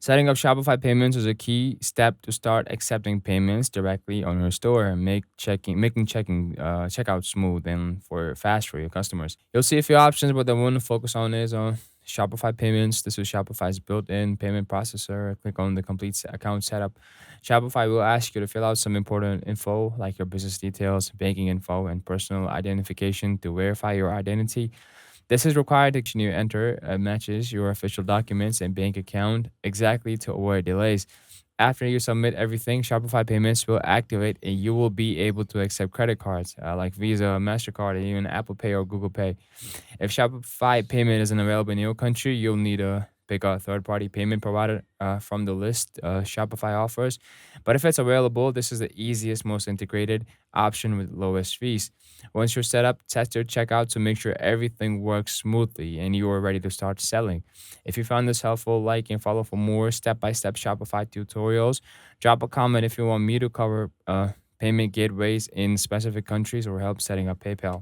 Setting up Shopify Payments is a key step to start accepting payments directly on your store and making checking checkout smooth and fast for your customers. You'll see a few options, but the one to focus on is Shopify Payments. This is Shopify's built-in payment processor. Click on the complete account setup. Shopify will ask you to fill out some important info like your business details, banking info, and personal identification to verify your identity. This is required to you enter matches your official documents and bank account exactly to avoid delays. After you submit everything, Shopify Payments will activate and you will be able to accept credit cards like Visa, MasterCard, and even Apple Pay or Google Pay. If Shopify payment isn't available in your country, you'll need to pick a third-party payment provider from the list Shopify offers. But if it's available, this is the easiest, most integrated option with lowest fees. Once you're set up, test your checkout to make sure everything works smoothly and you are ready to start selling. If you found this helpful, like and follow for more step-by-step Shopify tutorials. Drop a comment if you want me to cover payment gateways in specific countries or help setting up PayPal.